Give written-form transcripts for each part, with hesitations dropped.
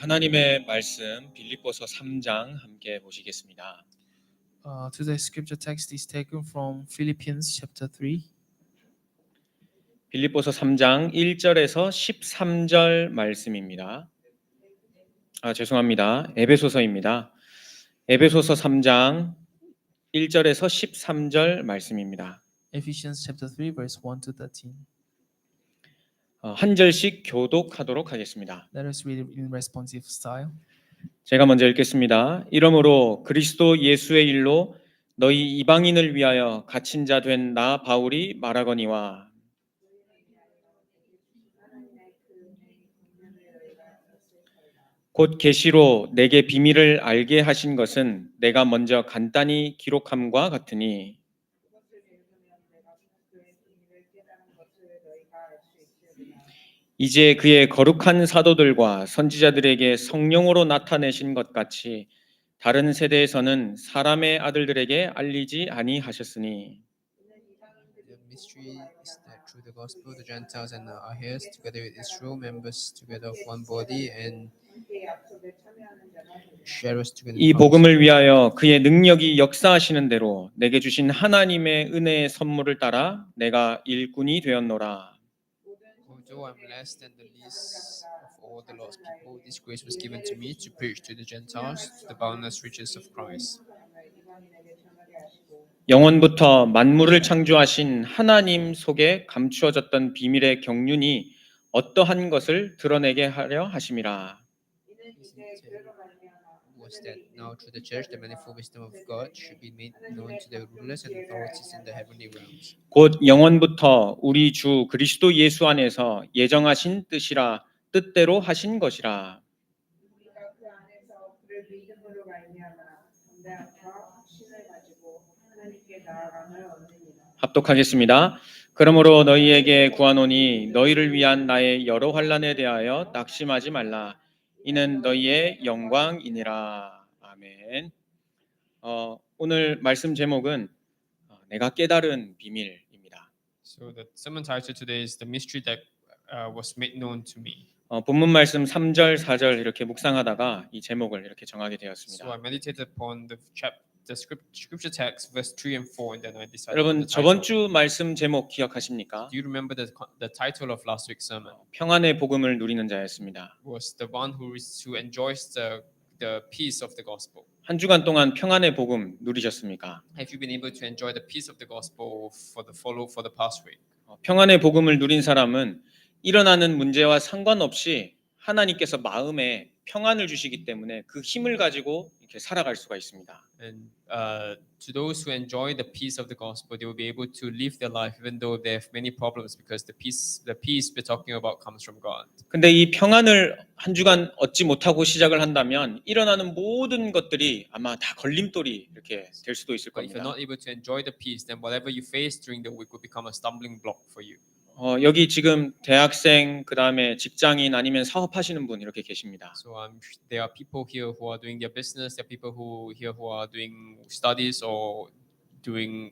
하나님의 말씀 빌립보서 3장 함께 보시겠습니다. Today's scripture text is taken from Philippians chapter 3. 빌립보서 3장 1절에서 13절 말씀입니다. 죄송합니다. 에베소서입니다. 에베소서 3장 1절에서 13절 말씀입니다. Ephesians chapter 3 verse 1 to 13. 한 절씩 교독하도록 하겠습니다. Let us read it in responsive style. 제가 먼저 읽겠습니다. 이러므로 그리스도 예수의 일로 너희 이방인을 위하여 갇힌 자 된 나 바울이 말하거니와 곧 계시로 내게 비밀을 알게 하신 것은 내가 먼저 간단히 기록함과 같으니 이제 그의 거룩한 사도들과 선지자들에게 성령으로 나타내신 것 같이 다른 세대에서는 사람의 아들들에게 알리지 아니하셨으니 The mystery is that through the gospel the Gentiles and our heirs, together with Israel, members together of one body and sharers together. 이 복음을 위하여 그의 능력이 역사하시는 대로 내게 주신 하나님의 은혜의 선물을 따라 내가 일꾼이 되었노라. Although I'm less than the least of all the lost people, this grace was given to me to preach to the Gentiles the boundless riches of Christ. 영원부터 만물을 창조하신 하나님 속에 감추어졌던 비밀의 경륜이 어떠한 것을 드러내게 하려 하심이라. Was that now through the church the manifold wisdom of God should be made known to the rulers and authorities in the heavenly realms. 곧 영원부터 우리 주 그리스도 예수 안에서 예정하신 뜻대로 하신 것이라. 우리가 그 안에서 그를 믿음으로 말미암아 담대함과 확신을 가지고 하나님께 나아감을 얻느니라. 합독하겠습니다. 그러므로 너희에게 구하노니 너희를 위한 나의 여러 환난에 대하여 낙심하지 말라. 이는 너희의 영광이니라. 아멘. 오늘 말씀 제목은 내가 깨달은 비밀입니다. So the sermon title today is The Mystery That Was Made Known to Me. 본문 말씀 3절, 4절 이렇게 묵상하다가 이 제목을 이렇게 정하게 So I 되었습니다. meditated upon the scripture text, verse 3 and 4, and then I decided on 여러분 the 저번 title. 주 말씀 제목 기억하십니까? Do you remember the title of last week's sermon? 평안의 복음을 누리는 자였습니다. Was the one who enjoys the peace of the gospel. 한 주간 동안 평안의 복음 누리셨습니까? Have you been able to enjoy the peace of the gospel for the past week? 평안의 복음을 누린 사람은 일어나는 문제와 상관없이 하나님께서 마음에 평안을 주시기 때문에 그 힘을 가지고 이렇게 살아갈 수가 있습니다. And to those who enjoy the peace of the gospel, they will be able to live their life even though they have many problems, because the peace we're talking about comes from God. 근데 이 평안을 한 주간 얻지 못하고 시작을 한다면 일어나는 모든 것들이 아마 다 걸림돌이 이렇게 될 수도 있을 But if you're 겁니다. not able to enjoy the peace, then whatever you face during the week will become a stumbling block for you. 여기 지금 대학생, 그다음에 직장인 아니면 사업하시는 분 이렇게 계십니다. So there are people here who are doing their business. There are people who are doing studies or doing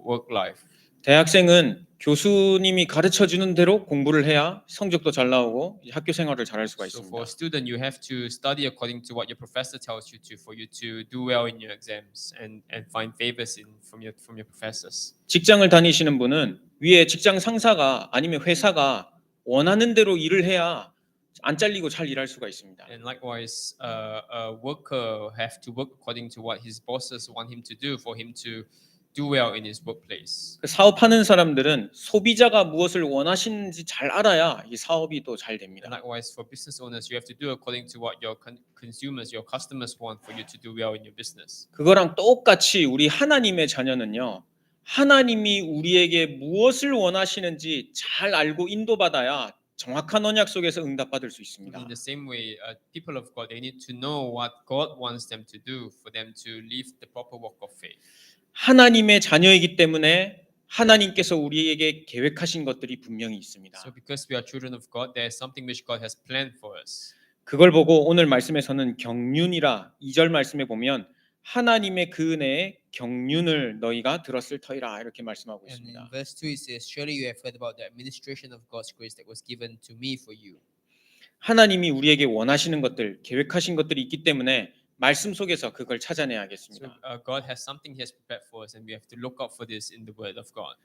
work life. 대학생은 교수님이 가르쳐 주는 대로 공부를 해야 성적도 잘 나오고 학교 생활을 잘할 수가 So 있습니다. for a student, you have to study according to what your professor tells you to, for you to do well in your exams and find favors from your professors. 직장을 다니시는 분은 위에 직장 상사가 아니면 회사가 원하는 대로 일을 해야 안 잘리고 잘 일할 수가 있습니다. And likewise, a worker have to work according to what his bosses want him to do for him to do well in his workplace. 사업하는 사람들은 소비자가 무엇을 원하시는지 잘 알아야 이 사업이 또 잘 됩니다. And likewise, for business owners, you have to do according to what your consumers, your customers want for you to do well in your business. 그거랑 똑같이 우리 하나님의 자녀는요. 하나님이 우리에게 무엇을 원하시는지 잘 알고 인도받아야 정확한 언약 속에서 응답받을 수 있습니다. In the same way, people of God, they need to know what God wants them to do for them to live the proper walk of faith. 하나님의 자녀이기 때문에 하나님께서 우리에게 계획하신 것들이 분명히 있습니다. So because we are children of God, there is something which God has planned for us. 그걸 보고 오늘 말씀에서는 경륜이라 2절 말씀에 보면 하나님의 그 은혜의 경륜을 너희가 들었을 터이라 이렇게 말씀하고 And in 있습니다. verse 2 it says, surely you have heard about the administration of God's grace that was given to me for you. 하나님이 우리에게 원하시는 것들, 계획하신 것들이 있기 때문에 말씀 속에서 그걸 So 찾아내야겠습니다. God has something He has prepared for us, and we have to look out for this in the Word of God.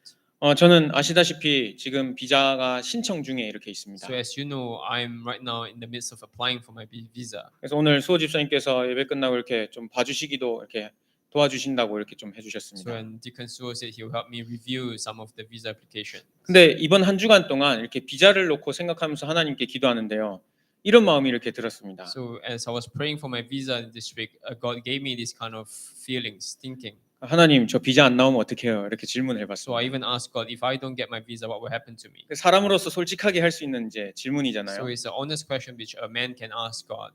저는 아시다시피 지금 비자가 신청 중에 이렇게 있습니다. So as you know, I'm right now in the midst of applying for my visa. 그래서 오늘 수호 집사님께서 예배 끝나고 이렇게 좀 봐주시기도 이렇게 도와주신다고 이렇게 좀 So 해주셨습니다. and Deacon Suo said he will help me review some of the visa application. 근데 이번 한 주간 동안 이렇게 비자를 놓고 생각하면서 하나님께 기도하는데요. 이런 마음이 이렇게 들었습니다. So as I was praying for my visa this week, God gave me this kind of feelings, thinking. 하나님, 저 비자 안 나오면 어떻게 해요? 이렇게 질문을 So I 해봤습니다. even asked God, if I don't get my visa, what will happen to me? 사람으로서 솔직하게 할 수 있는 이제 So 질문이잖아요. it's an honest question which a man can ask God.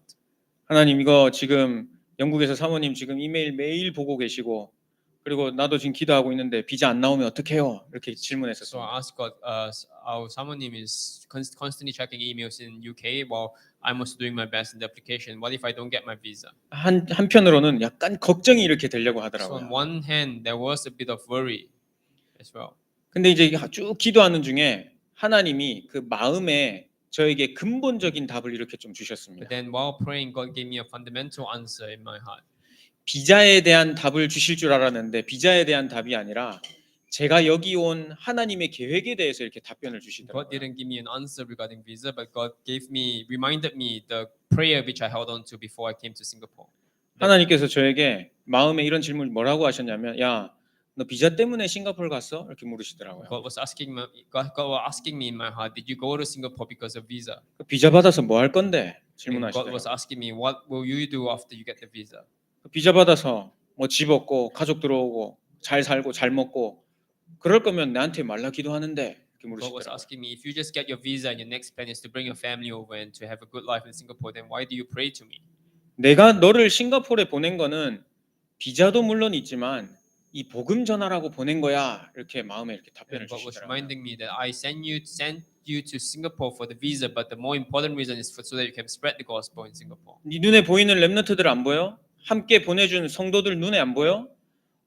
하나님, 이거 지금 영국에서 사모님 지금 이메일 매일 보고 계시고 그리고 나도 지금 기도하고 있는데 비자 안 나오면 어떻게 해요? 이렇게 So 질문했었습니다. I asked God, our Samonim is constantly checking emails in UK while I'm also doing my best in the application. What if I don't get my visa? 한편으로는 약간 걱정이 이렇게 되려고 So on 하더라고요. one hand, there was a bit of worry as well. 근데 이제 쭉 기도하는 중에 하나님이 그 마음에 저에게 근본적인 답을 이렇게 좀 But 주셨습니다. then while praying, God gave me a fundamental answer in my heart. 비자에 대한 답을 주실 줄 알았는데 비자에 대한 답이 아니라 제가 여기 온 하나님의 계획에 대해서 이렇게 답변을 God 주시더라고요. didn't give me an answer regarding visa, but God reminded me the prayer which I held on to before I came to Singapore. 하나님께서 저에게 마음에 이런 질문을 뭐라고 하셨냐면, 야, 너 비자 때문에 싱가포르 갔어? 이렇게 물으시더라고요. God was asking me in my heart, did you go to Singapore because of visa? 그 비자 받아서 뭐 할 건데? And God was 질문하시더라고요. asking me, what will you do after you get the visa? 그 비자 받아서 뭐 집 얻고 가족 들어오고 잘 살고 잘 먹고 그럴 거면 나한테 말라 기도하는데 이렇게 God was 물으시더라고요. asking me, if you just get your visa and your next plan is to bring your family over and to have a good life in Singapore, then why do you pray to me? 내가 너를 싱가포르에 보낸 거는 비자도 물론 있지만 이 복음 전하라고 보낸 거야. 이렇게 마음에 이렇게 답변을 And God was 주시더라고요. reminding me that I sent you to Singapore for the visa, but the more important reason is so that you can spread the gospel in Singapore. 네 눈에 보이는 렘넌트들 안 보여? 함께 보내준 성도들 눈에 안 보여?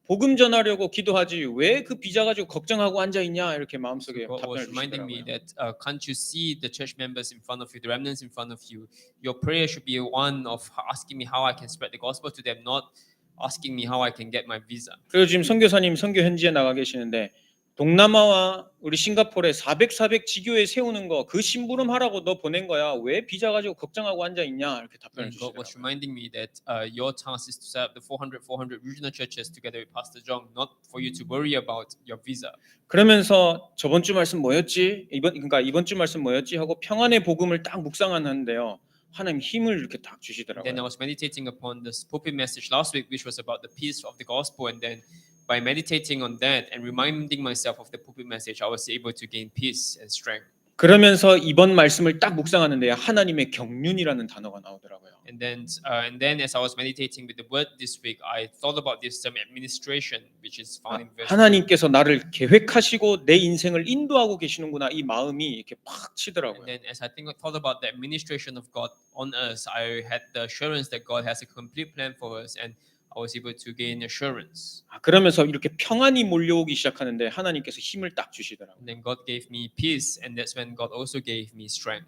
복음 전하려고 기도하지 왜 그 비자 가지고 걱정하고 앉아 있냐? 이렇게 So 마음속에 God was 답변을 reminding me 주시더라고요. that can't you see the church members in front of you, the remnants in front of you? Your prayer should be one of asking me how I can spread the gospel to them, not asking me how I can get my visa. 그리고 지금 선교사님 선교 현지에 나가 계시는데 동남아와 우리 싱가포르에 400 지교회 세우는 거 그 심부름 하라고 너 보낸 거야. 왜 비자 가지고 걱정하고 앉아 있냐? 이렇게 답변을 And God was 주시더라고요. reminding me that your task is to set up the 400 regional churches together with Pastor John, not for you to worry about your visa. 그러면서 저번 주 말씀 뭐였지? 이번 주 말씀 뭐였지? 하고 평안의 복음을 딱 묵상하는데요. 하나님 힘을 이렇게 딱 Then I 주시더라고요. was meditating upon this pulpit message last week, which was about the peace of the gospel. And then by meditating on that and reminding myself of the pulpit message, I was able to gain peace and strength. 그러면서 이번 말씀을 딱 묵상하는데 하나님의 경륜이라는 단어가 나오더라고요. And then as I was meditating with the word this week, I thought about this term administration, which is found in verse 2. 하나님께서 나를 계획하시고 내 인생을 인도하고 계시는구나 이 마음이 이렇게 팍 And 치더라고요. then as I thought about the administration of God on us, I had the assurance that God has a complete plan for us, and I was able to gain assurance. 그러면서 이렇게 평안이 몰려오기 시작하는데 하나님께서 힘을 딱 주시더라고요. And then God gave me peace, and that's when God also gave me strength.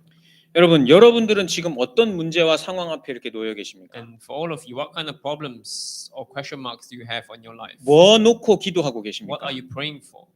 여러분들은 지금 어떤 문제와 상황 앞에 이렇게 놓여 계십니까? And for all of you, what kind of problems or question marks do you have on your life? 뭐 놓고 기도하고 What 계십니까? are you praying for?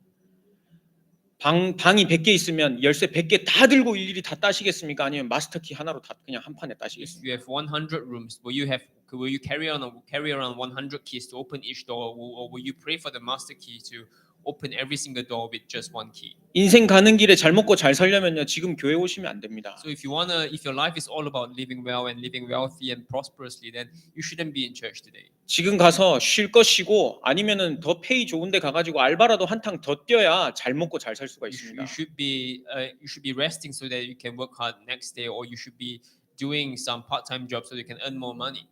방이 100개 있으면 열쇠 100개 다 들고 일일이 다 따시겠습니까? 아니면 마스터키 하나로 다 그냥 한 판에 If 따시겠습니까? you have 100 rooms, will you carry around 100 keys to open each door, or will you pray for the master key to open every single door with just one key? 인생 가는 길에 잘 먹고 잘 살려면요. 지금 교회 오시면 안 됩니다. So if your life is all about living well and living wealthy and prosperously, then you shouldn't be in church today. 지금 가서 쉴 것 쉬고 아니면은 더 페이 좋은데 가가지고 알바라도 한탕 더 뛰어야 잘 먹고 잘 살 수가 있습니다. You should be resting so that you can work hard next day, or you should be doing some part-time job so you can earn more money.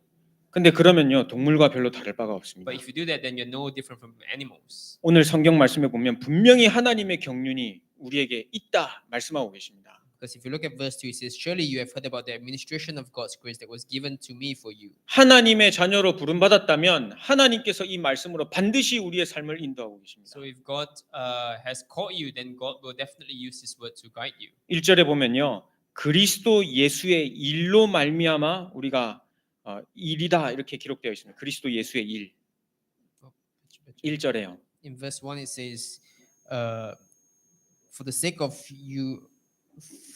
근데 그러면요 동물과 별로 다를 바가 없습니다. But if you do that, then you're no different from animals. 오늘 성경 말씀에 보면 분명히 하나님의 경륜이 우리에게 있다 말씀하고 계십니다. Because if you look at verse 2, it says, Surely you have heard about the administration of God's grace that was given to me for you. 하나님의 자녀로 부름받았다면 하나님께서 이 말씀으로 반드시 우리의 삶을 인도하고 계십니다. So if God has called you, then God will definitely use His word to guide you. 1절에 보면요. 그리스도 예수의 일로 말미암아 우리가 일이다 이렇게 기록되어 있습니다. 그리스도 예수의 일. 1절에요. In verse 1 it says, for the sake of you,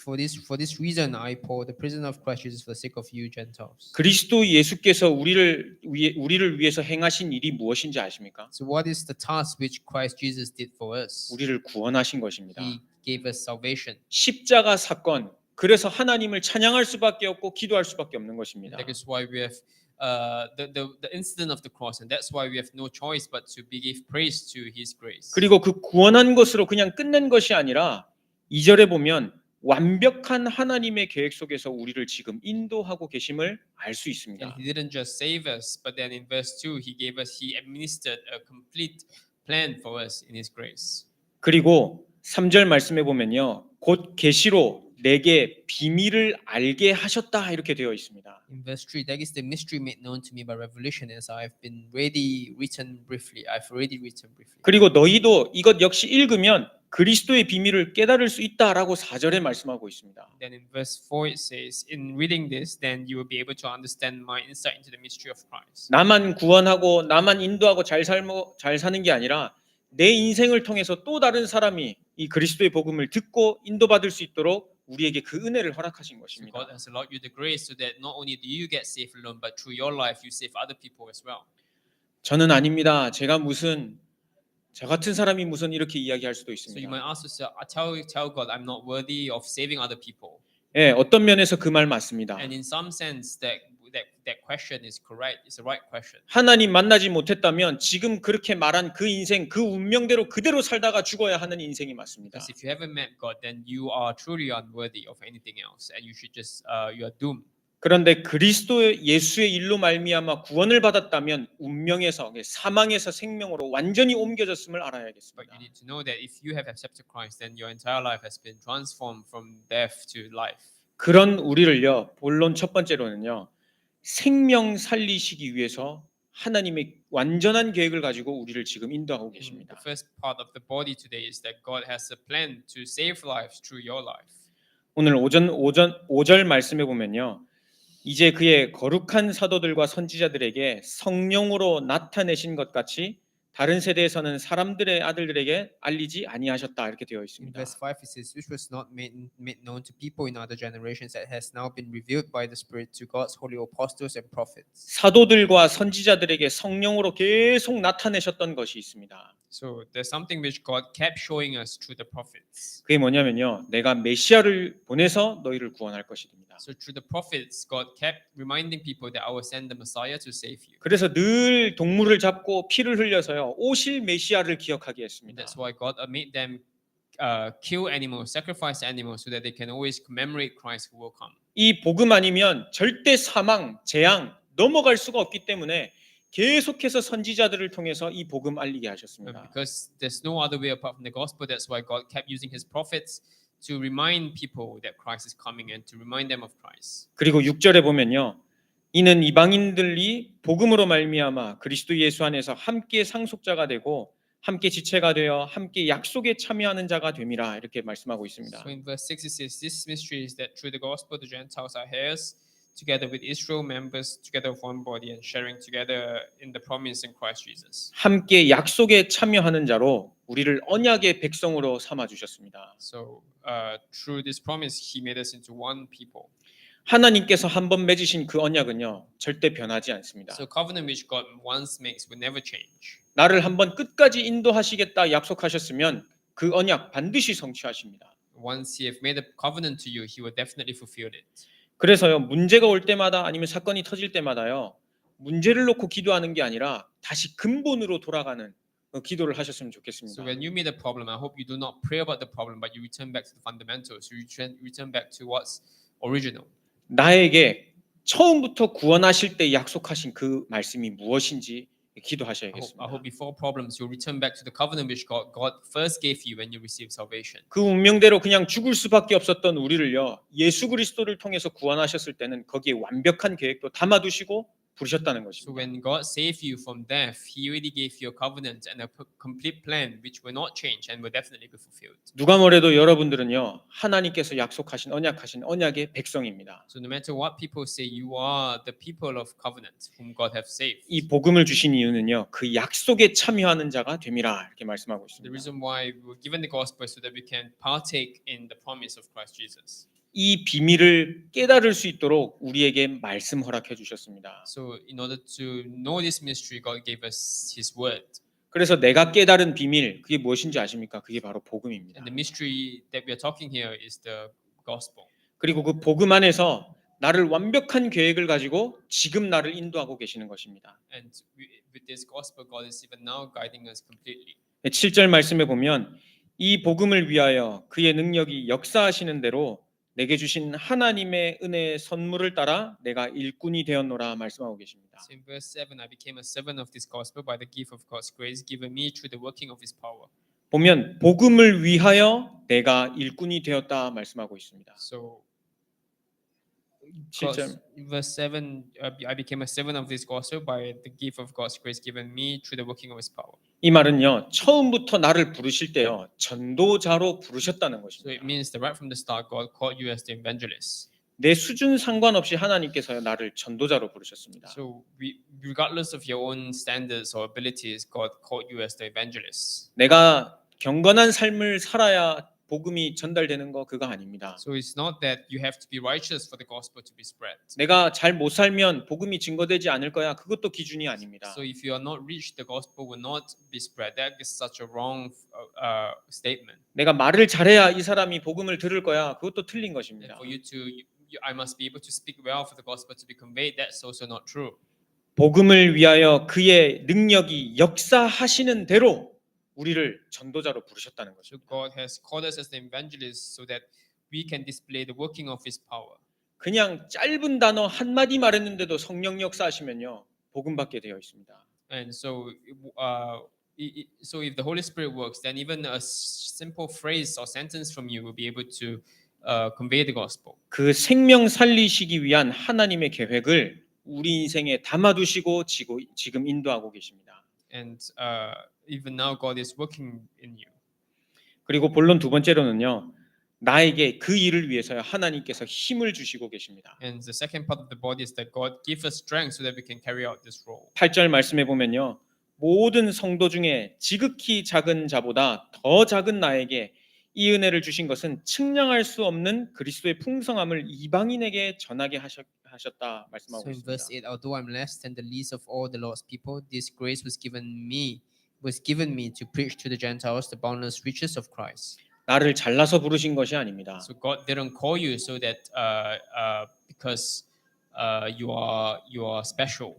for this reason I Paul, the prisoner of Christ Jesus, for the sake of you Gentiles. 그리스도 예수께서 우리를 위해서 행하신 일이 무엇인지 아십니까? So what is the task which Christ Jesus did for us? 우리를 구원하신 것입니다. He gave us salvation. 십자가 사건. 그래서 하나님을 찬양할 수밖에 없고 기도할 수밖에 없는 것입니다. That is why we have the incident of the cross, and that's why we have no choice but to give praise to His grace. 그리고 그 구원한 것으로 그냥 끝낸 것이 아니라 2절에 보면 완벽한 하나님의 계획 속에서 우리를 지금 인도하고 계심을 알 수 And 있습니다. He didn't just save us, but then in verse 2 He administered a complete plan for us in His grace. 그리고 3절 말씀해 보면요. 곧 계시로 내게 비밀을 알게 하셨다 이렇게 되어 있습니다. In verse 3, that is the mystery made known to me by revelation, as I have been already written briefly. I've already written briefly. 그리고 너희도 이것 역시 읽으면 그리스도의 비밀을 깨달을 수 있다라고 4절에 말씀하고 있습니다. Then in verse 4 it says, in reading this, then you will be able to understand my insight into the mystery of Christ. 나만 구원하고 나만 인도하고 잘 사는 게 아니라 내 인생을 통해서 또 다른 사람이 이 그리스도의 복음을 듣고 인도받을 수 있도록 우리에게 그 은혜를 허락하신 So 것입니다. God has allowed you the grace so that not only do you get saved alone, but through your life you save other people as well. 저는 아닙니다. 저 같은 사람이 무슨 이렇게 이야기할 수도 So you 있습니다. might ask yourself, tell God, I'm not worthy of saving other people. 예, 어떤 면에서 그 말 맞습니다. And in some sense, that question is correct. It's the right question. 하나님 만나지 못했다면 지금 그렇게 말한 그 인생, 그 운명대로 그대로 살다가 죽어야 하는 인생이 맞습니다. Because if you haven't met God, then you are truly unworthy of anything else, and you should just you are doomed. 그런데 그리스도 예수의 일로 말미암아 구원을 받았다면 운명에서 사망에서 생명으로 완전히 옮겨졌음을 But 알아야겠습니다. you need to know that if you have accepted Christ, then your entire life has been transformed from death to life. 그런 우리를요. 본론 첫 번째로는요. 생명 살리시기 위해서 하나님의 완전한 계획을 가지고 우리를 지금 인도하고 The 계십니다. first part of the body today is that God has a plan to save lives through your life. 오늘 5절 말씀해 보면요. 이제 그의 거룩한 사도들과 선지자들에게 성령으로 나타내신 것 같이 다른 세대에서는 사람들의 아들들에게 알리지 아니하셨다 이렇게 되어 In 있습니다. verse 5 it says, which was not made known to people in other generations, that has now been revealed by the Spirit to God's holy apostles and prophets. 사도들과 선지자들에게 성령으로 계속 나타내셨던 것이 있습니다. So there's something which God kept showing us through the prophets. 그게 뭐냐면요. 내가 메시아를 보내서 너희를 구원할 것이다. So through the prophets, God kept reminding people that I will send the Messiah to save you. 그래서 늘 동물을 잡고 피를 흘려서요. 오실 메시아를 기억하게 And 했습니다. that's why God made them kill animals, sacrifice animals, so that they can always commemorate Christ who will come. 이 복음 아니면 절대 사망, 재앙 넘어갈 수가 없기 때문에 계속해서 선지자들을 통해서 이 복음 알리게 하셨습니다. Because there's no other way apart from the gospel, that's why God kept using His prophets to remind people that Christ is coming and to remind them of Christ. 그리고 6절에 보면요. 이는 이방인들이 복음으로 말미암아 그리스도 예수 안에서 함께 상속자가 되고 함께 지체가 되어 함께 약속에 참여하는 자가 됨이라 이렇게 말씀하고 있습니다. So in verse 6 it says, this mystery is that through the gospel the Gentiles are heirs together with Israel, members together of one body and sharing together in the promise in Christ Jesus. 함께 약속에 참여하는 자로 우리를 언약의 백성으로 삼아 주셨습니다. So through this promise He made us into one people. 하나님께서 한번 맺으신 그 언약은요. 절대 변하지 않습니다. So covenant which God once makes will never change. 나를 한번 끝까지 인도하시겠다 약속하셨으면 그 언약 반드시 성취하십니다. Once He have made a covenant to you, He will definitely fulfill it. 그래서요. 문제가 올 때마다 아니면 사건이 터질 때마다요. 문제를 놓고 기도하는 게 아니라 다시 근본으로 돌아가는 기도를 하셨으면 좋겠습니다. So when you meet a problem, I hope you do not pray about the problem, but you return back to the fundamentals. You return back to what's original. 나에게 처음부터 구원하실 때 약속하신 그 말씀이 무엇인지 I 기도하셔야겠습니다. hope before problems, you'll return back to the covenant which God first gave you when you received salvation. 그 운명대로 그냥 죽을 수밖에 없었던 우리를요. 예수 그리스도를 통해서 구원하셨을 때는 거기에 완벽한 계획도 담아두시고 부르셨다는 So 것입니다. when God saved you from death, He already gave you a covenant and a complete plan which will not change and will definitely be fulfilled. 누가 뭐래도 여러분들은요 하나님께서 약속하신 언약의 백성입니다. So no matter what people say, you are the people of covenant whom God have saved. 이 복음을 주신 이유는요 그 약속에 참여하는 자가 됨이라 이렇게 말씀하고 The 있습니다. reason why we were given the gospel is so that we can partake in the promise of Christ Jesus. 이 비밀을 깨달을 수 있도록 우리에게 말씀 허락해 주셨습니다. So in order to know this mystery, God gave us His word. 그래서 내가 깨달은 비밀 그게 무엇인지 아십니까? 그게 바로 복음입니다. And the mystery that we are talking here is the gospel. 그리고 그 복음 안에서 나를 완벽한 계획을 가지고 지금 나를 인도하고 계시는 것입니다. And with this gospel, God is even now guiding us completely. 7절 말씀에 보면 이 복음을 위하여 그의 능력이 역사하시는 대로 내게 주신 하나님의 은혜의 선물을 따라 내가 일꾼이 되었노라 말씀하고 계십니다. So in verse 7, I became a servant of this gospel by the gift of God's grace given me through the working of His power. 보면 복음을 위하여 내가 일꾼이 되었다 말씀하고 있습니다. So 7절 verse 7, I became a servant of this gospel by the gift of God's grace given me through the working of His power. 이 말은요 처음부터 나를 부르실 때요 전도자로 부르셨다는 So 것입니다. it means that right from the start, God called you as the evangelist. 내 수준 상관없이 하나님께서 나를 전도자로 부르셨습니다. So regardless of your own standards or abilities, God called you as the evangelist. 내가 경건한 삶을 살아야 복음이 전달되는 거 그거 아닙니다. So it's not that you have to be righteous for the gospel to be spread. 내가 잘 못 살면 복음이 증거되지 않을 거야. 그것도 기준이 아닙니다. So if you are not rich, the gospel will not be spread. That is such a wrong statement. 내가 말을 잘해야 이 사람이 복음을 들을 거야. 그것도 틀린 And 것입니다. for you to, I must be able to speak well for the gospel to be conveyed. That's also not true. 복음을 위하여 그의 능력이 역사하시는 대로 우리를 전도자로 부르셨다는 So 것입니다. God has called us as the evangelists so that we can display the working of His power. 그냥 짧은 단어 한 마디 말했는데도 성령 역사하시면요 복음 받게 되어 있습니다. And so, so if the Holy Spirit works, then even a simple phrase or sentence from you will be able to convey the gospel. 그 생명 살리시기 위한 하나님의 계획을 우리 인생에 담아두시고 지금 인도하고 계십니다. And even now, God is working in you. 그리고 본론 두 번째로는요. 나에게 그 일을 위해서 하나님께서 힘을 주시고 계십니다. And the second part of the body is that God gives us strength so that we can carry out this role. 8절 말씀해 보면요. 모든 성도 중에 지극히 작은 자보다 더 작은 나에게 이 은혜를 주신 것은 측량할 수 없는 그리스도의 풍성함을 이방인에게 전하게 하셨다 말씀하고 So in verse 있습니다. 8, although I'm less than the least of all the Lord's people, this grace was given me to preach to the Gentiles the boundless riches of Christ. 나를 잘나서 부르신 것이 아닙니다. So God didn't call you so that because you are special.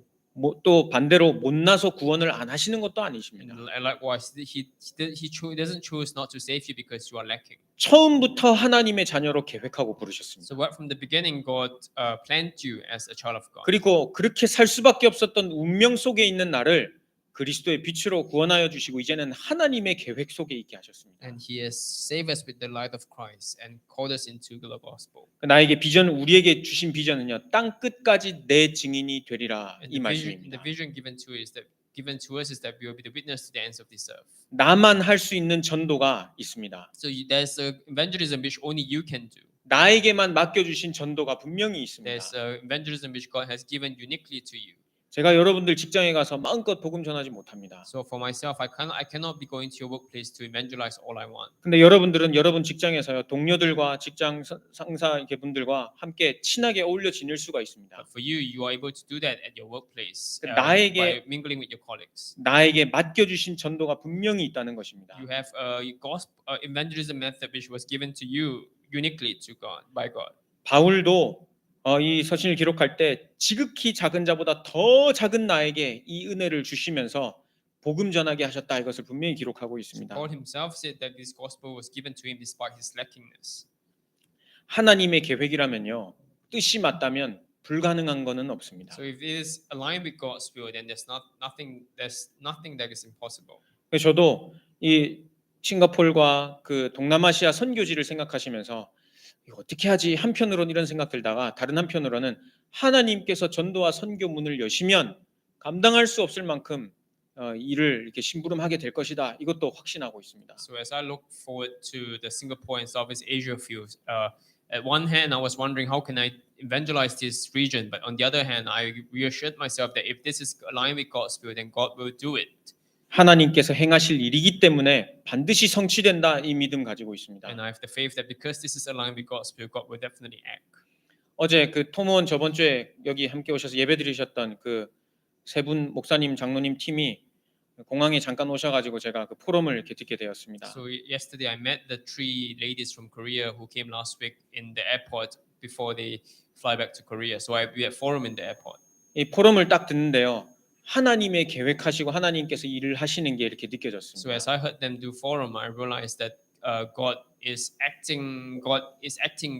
또 반대로 못나서 구원을 안 하시는 것도 아니십니다. And likewise, He doesn't choose not to save you because you are lacking. 처음부터 하나님의 자녀로 계획하고 부르셨습니다. So right from the beginning, God planned you as a child of God. 그리고 그렇게 살 수밖에 없었던 운명 속에 있는 나를 그리스도의 빛으로 구원하여 주시고 이제는 하나님의 계획 속에 있게 하셨습니다. And He has saved us with the light of Christ and called us into the gospel. 나에게 비전, 우리에게 주신 비전은요, 땅 끝까지 내 증인이 되리라 And 이 the 말씀입니다. vision given to us is that we will be the witness to the ends of this earth. 나만 할 수 있는 전도가 있습니다. So there's a evangelism which only you can do. 나에게만 맡겨주신 전도가 분명히 있습니다. There's a evangelism which God has given uniquely to you. 제가 여러분들 직장에 가서 마음껏 복음 전하지 못합니다. So for myself, I cannot be going to your workplace to evangelize all I want. 근데 여러분들은 여러분 직장에서요, 동료들과 직장 상사 이렇게 분들과 함께 친하게 어울려 지낼 수가 있습니다. But for you, you are able to do that at your workplace 나에게- by mingling with your colleagues. 나에게 맡겨주신 전도가 분명히 있다는 것입니다. You have a gospel evangelism method which was given to you uniquely to God by God. 바울도 이 서신을 기록할 때 지극히 작은 자보다 더 작은 나에게 이 은혜를 주시면서 복음 전하게 하셨다 이것을 분명히 기록하고 있습니다. Paul himself said that this gospel was given to him despite his lackingness. 하나님의 계획이라면요, 뜻이 맞다면 불가능한 것은 없습니다. So if it is aligned with God's will, then there's nothing that is impossible. 그래서 저도 이 싱가포르와 그 동남아시아 선교지를 생각하시면서 이거 어떻게 하지 한편으로는 이런 생각 들다가 다른 한편으로는 하나님께서 전도와 선교 문을 여시면 감당할 수 없을 만큼 일을 이렇게 심부름하게 될 것이다. 이것도 확신하고 있습니다. So as I look forward to the Singapore and Southeast Asia fields, at one hand, I was wondering how can I evangelize this region, but on the other hand, I reassured myself that if this is aligned with God's will, then God will do it. 하나님께서 행하실 일이기 때문에 반드시 성취된다 이 믿음 가지고 있습니다. And I have the faith that because this is aligned with God's will, God will definitely act. 어제 그 토모원 저번 주에 여기 함께 오셔서 예배 드리셨던 그 세 분 목사님 장로님 팀이 공항에 잠깐 오셔가지고 제가 그 포럼을 이렇게 듣게 되었습니다. So yesterday I met the three ladies from Korea who came last week in the airport before they fly back to Korea. So we had forum in the airport. 이 포럼을 딱 듣는데요, 하나님의 계획하시고 하나님께서 일을 하시는 게 이렇게 So 느껴졌습니다. as I heard them do forum, I realized that God is acting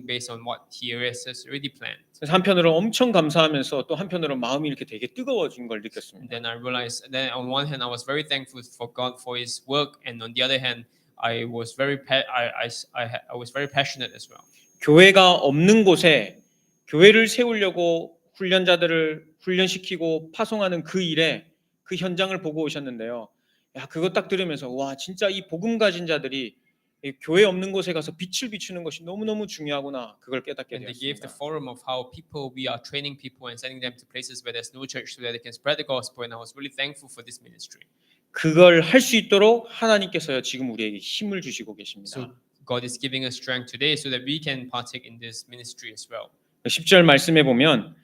based on what He has already planned. 그래서 한편으로 엄청 감사하면서 또 한편으로 마음이 이렇게 되게 뜨거워진 걸 And 느꼈습니다. then I realized that on one hand I was very thankful for God for His work, and on the other hand I was very passionate as well. 교회가 없는 곳에 교회를 세우려고 훈련자들을 훈련시키고 파송하는 그 일에 그 현장을 보고 오셨는데요. 야, 그거 딱 들으면서 와, 진짜 이 복음 가진 자들이 이 교회 없는 곳에 가서 빛을 비추는 것이 너무너무 중요하구나. 그걸 깨닫게 And they gave the 되었습니다. forum of how we are training people and sending them to places where there's no church so that they can spread the gospel, and I was really thankful for this ministry. 그걸 할 수 있도록 하나님께서요 지금 우리에게 힘을 주시고 계십니다. So God is giving us strength today so that we can partake in this ministry as well. 10절 말씀에 보면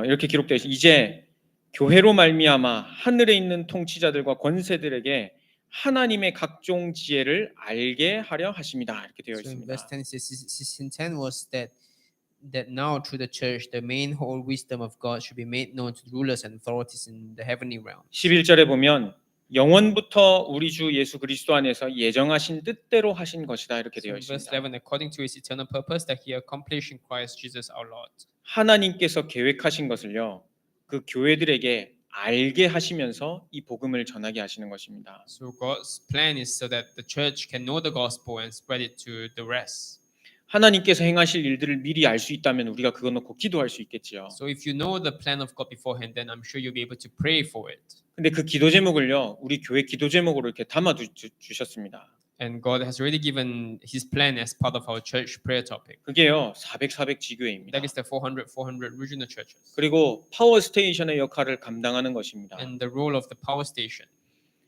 이렇게 기록되어 있어요. 이제 교회로 말미암아 하늘에 있는 통치자들과 권세들에게 하나님의 각종 지혜를 알게 하려 하십니다. 이렇게 되어 So in 있습니다. verse 10 it says, in 10 was that now through the church the main whole wisdom of God should be made known to the rulers and authorities in the heavenly realm. 11절에 보면 영원부터 우리 주 예수 그리스도 안에서 예정하신 뜻대로 하신 것이다. 이렇게 So 되어 in verse 있습니다. 11, according to His eternal purpose that He accomplished in Christ Jesus our Lord. 하나님께서 계획하신 것을요 그 교회들에게 알게 하시면서 이 복음을 전하게 하시는 것입니다. So God's plan is so that the church can know the gospel and spread it to the rest. 하나님께서 행하실 일들을 미리 알 수 있다면 우리가 그거 놓고 기도할 수 있겠지요. So if you know the plan of God beforehand, then I'm sure you'll be able to pray for it. 근데 그 기도 제목을요 우리 교회 기도 제목으로 이렇게 담아 주셨습니다. And God has already given His plan as part of our church prayer topic. 그게요 400 지교회입니다. That is the 400 regional churches. 그리고 파워 스테이션의 역할을 감당하는 것입니다. And the role of the power station.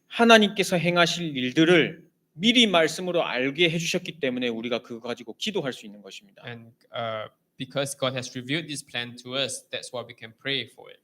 하나님께서 행하실 일들을 미리 말씀으로 알게 해주셨기 때문에 우리가 그거 가지고 기도할 수 있는 것입니다. And because God has revealed this plan to us, that's why we can pray for it.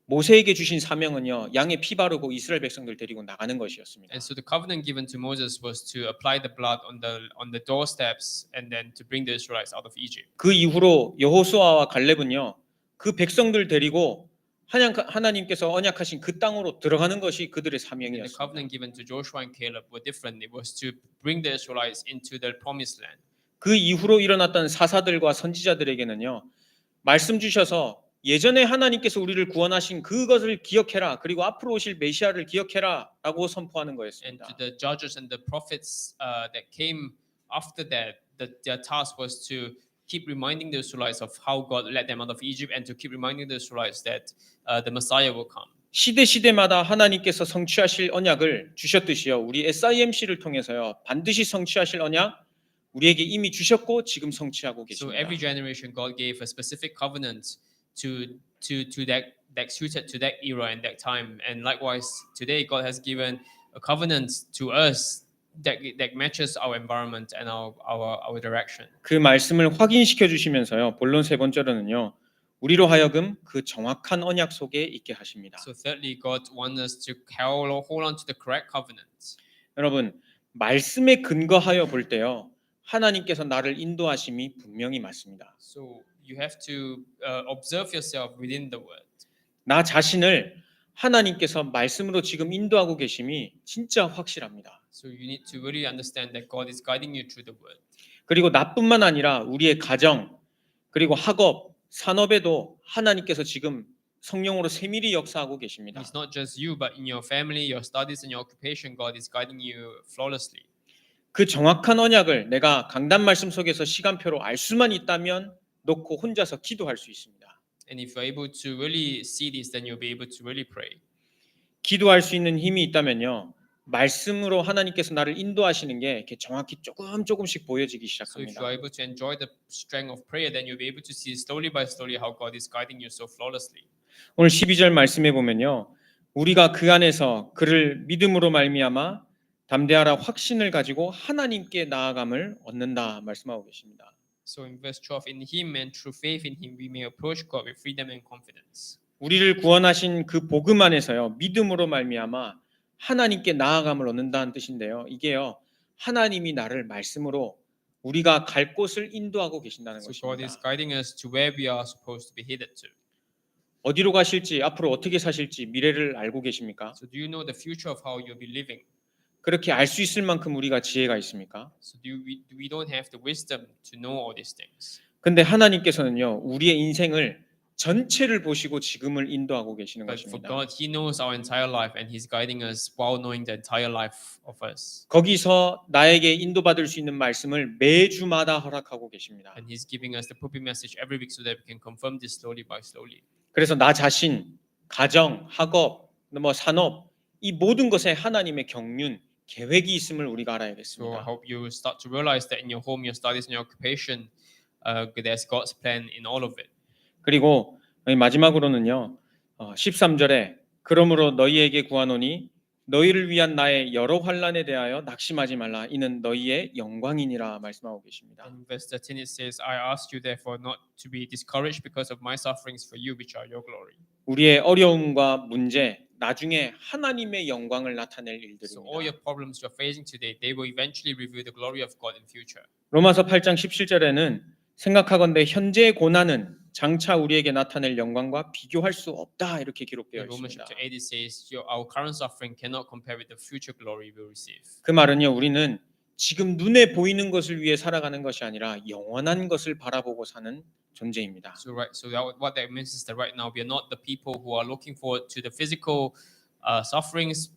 모세에게 주신 사명은요 양의 피 바르고 이스라엘 백성들 데리고 나가는 것이었습니다. And so the covenant given to Moses was to apply the blood on the doorsteps and then to bring the Israelites out of Egypt. 그 이후로 여호수아와 갈렙은요 그 백성들 데리고 하나님께서 언약하신 그 땅으로 들어가는 것이 그들의 And the 사명이었습니다. covenant given to Joshua and Caleb were different. It was to bring the Israelites into the promised land. 그 이후로 일어났던 사사들과 선지자들에게는요 말씀 주셔서 예전에 하나님께서 우리를 구원하신 그것을 기억해라. 그리고 앞으로 오실 메시아를 기억해라라고 선포하는 And 거였습니다. to the judges and the prophets that came after that, their task was to keep reminding the Israelites of how God led them out of Egypt, and to keep reminding the Israelites that the Messiah will come. 시대마다 하나님께서 성취하실 언약을 주셨듯이요. 우리 SIMC를 통해서요. 반드시 성취하실 언약 우리에게 이미 주셨고 지금 성취하고 So 계십니다. every generation, God gave a specific covenant to that suited to that era and that time. And likewise, today God has given a covenant to us that matches our environment and our direction. 그 말씀을 확인시켜 주시면서요. 본론 세 번째로는요. 우리로 하여금 그 정확한 언약 속에 있게 하십니다. So thirdly, God wants us to hold on to the correct covenant. 여러분, 말씀에 근거하여 볼 때요. 하나님께서 나를 인도하심이 분명히 맞습니다. So you have to observe yourself within the word. 나 자신을 하나님께서 말씀으로 지금 인도하고 계심이 진짜 확실합니다. So you need to really understand that God is guiding you through the word. 그리고 나뿐만 아니라 우리의 가정, 그리고 학업, 산업에도 하나님께서 지금 성령으로 세밀히 역사하고 계십니다. It's not just you, but in your family, your studies, and your occupation, God is guiding you flawlessly. 그 정확한 언약을 내가 강단 말씀 속에서 시간표로 알 수만 있다면 놓고 혼자서 기도할 수 있습니다. And if you're able to really see this, then you'll be able to really pray. 기도할 수 있는 힘이 있다면요, 말씀으로 하나님께서 나를 인도하시는 게 이렇게 정확히 조금씩 보여지기 So if 시작합니다. you're able to enjoy the strength of prayer, then you'll be able to see slowly by slowly how God is guiding you so flawlessly. 오늘 12절 말씀해 보면요, 우리가 그 안에서 그를 믿음으로 말미암아 담대하라 확신을 가지고 하나님께 나아감을 얻는다 말씀하고 계십니다. So in verse 12, in Him and through faith in Him, we may approach God with freedom and confidence. 우리를 구원하신 그 복음 안에서요, 믿음으로 말미암아 하나님께 나아감을 얻는다는 뜻인데요. 이게요, 하나님이 나를 말씀으로 우리가 갈 곳을 인도하고 계신다는 So God 것입니다. is guiding us to where we are supposed to be headed to. 어디로 가실지, 앞으로 어떻게 사실지 미래를 알고 계십니까? So do you know the future of how you'll be living? 그렇게 알 수 있을 만큼 우리가 지혜가 있습니까? So we don't have the wisdom to know all these things. 근데 하나님께서는요, 우리의 인생을 전체를 보시고 지금을 인도하고 계시는 But for 것입니다. God, He knows our entire life and He's guiding us while knowing the entire life of us. 거기서 나에게 인도받을 수 있는 말씀을 매주마다 허락하고 계십니다. And He's giving us the pulpit message every week so that we can confirm this slowly by slowly. 그래서 나 자신, 가정, 학업, 산업, 이 모든 것에 하나님의 경륜, 계획이 있음을 우리가 So I 알아야겠습니다. hope you start to realize that in your home, your studies, and your occupation, there's God's plan in all of it. 그리고 마지막으로는요, 13절에 그러므로 너희에게 구하노니 너희를 위한 나의 여러 환난에 대하여 낙심하지 말라. 이는 너희의 영광이니라 말씀하고 계십니다. In verse 13 it says, I ask you therefore not to be discouraged because of my sufferings for you, which are your glory. 우리의 어려움과 문제, 나중에 하나님의 영광을 나타낼 So all your 일들입니다. problems you're facing today, they will eventually reveal the glory of God in future. 로마서 8장 17절에는 생각하건대 현재의 고난은 장차 우리에게 나타낼 영광과 비교할 수 없다 이렇게 기록되어 In Romans 있습니다. chapter 8 it says, our current suffering cannot compare with the future glory we'll receive. 그 말은요, 우리는 지금 눈에 보이는 것을 위해 살아가는 것이 아니라 영원한 것을 바라보고 사는 존재입니다. So what that means is that right now we are not the people who are looking forward to the physical sufferings,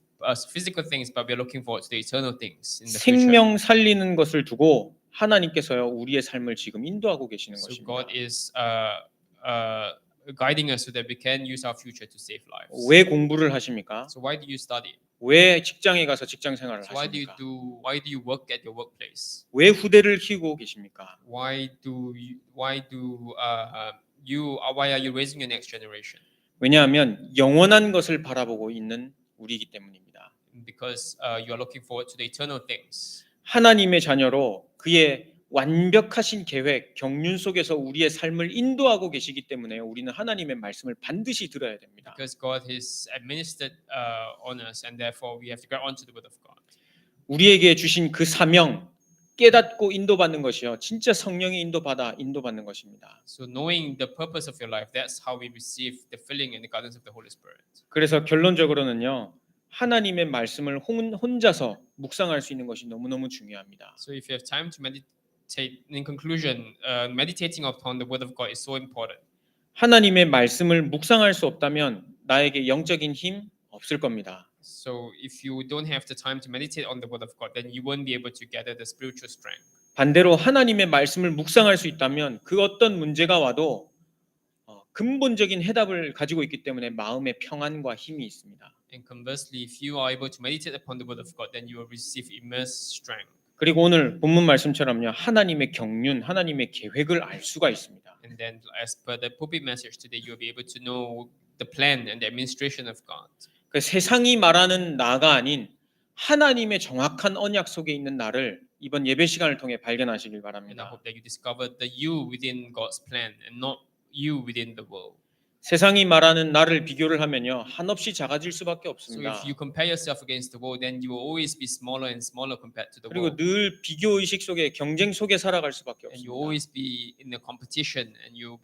physical things, but we are looking forward to the eternal things in the future. 생명 살리는 것을 두고 하나님께서요, 우리의 삶을 지금 인도하고 계시는 So 것입니다. God is guiding us so that we can use our future to save lives. 왜 공부를 하십니까? So why do you study? 왜 직장에 가서 직장 생활을 So why do 하십니까? you work at your workplace? 왜 후대를 키우고 계십니까? Why are you raising your next generation? 왜냐하면 영원한 것을 바라보고 있는 우리이기 때문입니다. Because you are looking forward to the eternal things. 하나님의 자녀로 그의 완벽하신 계획, 경륜 속에서 우리의 삶을 인도하고 계시기 때문에 우리는 하나님의 말씀을 반드시 들어야 됩니다. Because God has administered on us, and therefore we have to grab onto the word of God. 우리에게 주신 그 사명, 깨닫고 인도받는 것이요, 진짜 성령의 인도받는 것입니다. So knowing the purpose of your life, that's how we receive the filling and the guidance of the Holy Spirit. 그래서 결론적으로는요, 하나님의 말씀을 혼자서 묵상할 수 있는 것이 너무너무 중요합니다. So if you have time to meditate, in conclusion, meditating upon the word of God is so important. 하나님의 말씀을 묵상할 수 없다면 나에게 영적인 힘 없을 겁니다. So if you don't have the time to meditate on the word of God, then you won't be able to gather the spiritual strength. 반대로 하나님의 말씀을 묵상할 수 있다면 그 어떤 문제가 와도 근본적인 해답을 가지고 있기 때문에 마음의 평안과 힘이 있습니다. And conversely, if you are able to meditate upon the word of God, then you will receive immense strength. 그리고 오늘 본문 말씀처럼요, 하나님의 경륜, 하나님의 계획을 알 수가 있습니다. And then, as per the pulpit message today, you will be able to know the plan and the administration of God. 그 세상이 말하는 나가 아닌 하나님의 정확한 언약 속에 있는 나를 이번 예배 시간을 통해 발견하시길 And I 바랍니다. hope that you discover the you within God's plan and not you within the world. 세상이 말하는 나를 비교를 하면요, 한없이 작아질 수밖에 So 없습니다. if you compare yourself against the world, then you will always be smaller and smaller compared to the 그리고 world. 늘 비교 의식 속에, 경쟁 속에 살아갈 수밖에 And you 없습니다. always be in the competition, and you'll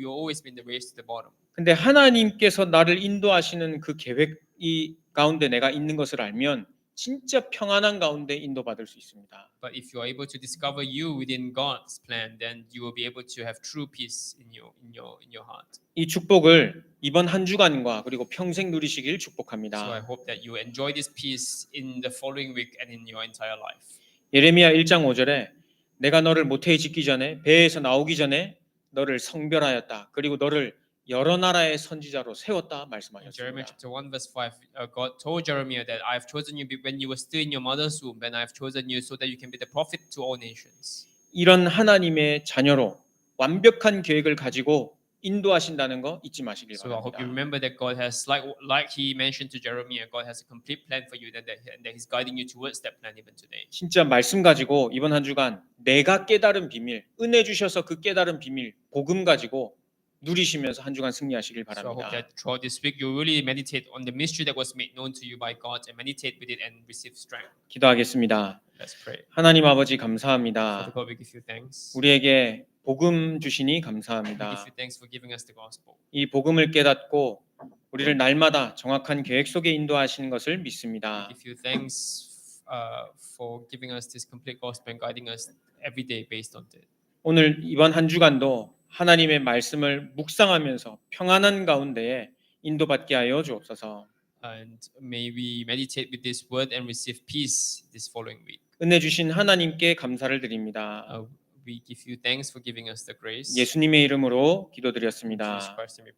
always be in the race to the bottom. 근데 하나님께서 나를 인도하시는 그 계획이 가운데 내가 있는 것을 알면 진짜 평안한 가운데 인도받을 수 있습니다. But if you are able to discover you within God's plan, then you will be able to have true peace in your heart. 이 축복을 이번 한 주간과 그리고 평생 누리시길 So I 축복합니다. hope that you enjoy this peace in the following week and in your entire life. 예레미야 1장 5절에 내가 너를 모태에 짓기 전에 배에서 나오기 전에 너를 성별하였다. 그리고 너를 여러 나라의 선지자로 세웠다 In Jeremiah 말씀하셨습니다. chapter 1 verse 5, God told Jeremiah that I have chosen you when you were still in your mother's womb, and I have chosen you so that you can be the prophet to all nations. 이런 하나님의 자녀로 완벽한 계획을 가지고 인도하신다는 거 잊지 마시길 So I hope you 바랍니다. remember that God has, like He mentioned to Jeremiah, God has a complete plan for you, and that He's guiding you towards that plan even today. 진짜 말씀 가지고 이번 한 주간 내가 깨달은 비밀, 은혜 주셔서 그 깨달은 비밀, 복음 가지고 누리시면서 한 주간 승리하시길 So I hope 바랍니다. that throughout this week you really meditate on the mystery that was made known to you by God and meditate with it and receive strength. 기도하겠습니다. Let's pray. 하나님 아버지 Father 감사합니다. God, we give you thanks. 우리에게 복음 주시니 We give 감사합니다. you thanks for giving us the gospel. 이 복음을 깨닫고 우리를 날마다 정확한 계획 속에 인도하시는 것을 We 믿습니다. give you thanks for giving us this complete gospel and guiding us every day based on it. 오늘 이번 한 주간도 하나님의 말씀을 묵상하면서 평안한 가운데에 인도받게 하여 주옵소서. And may we meditate with this word and receive peace this following week. 은혜 주신 하나님께 감사를 드립니다. We give you thanks for giving us the grace. 예수님의 이름으로 In Jesus 기도드렸습니다. Christ, we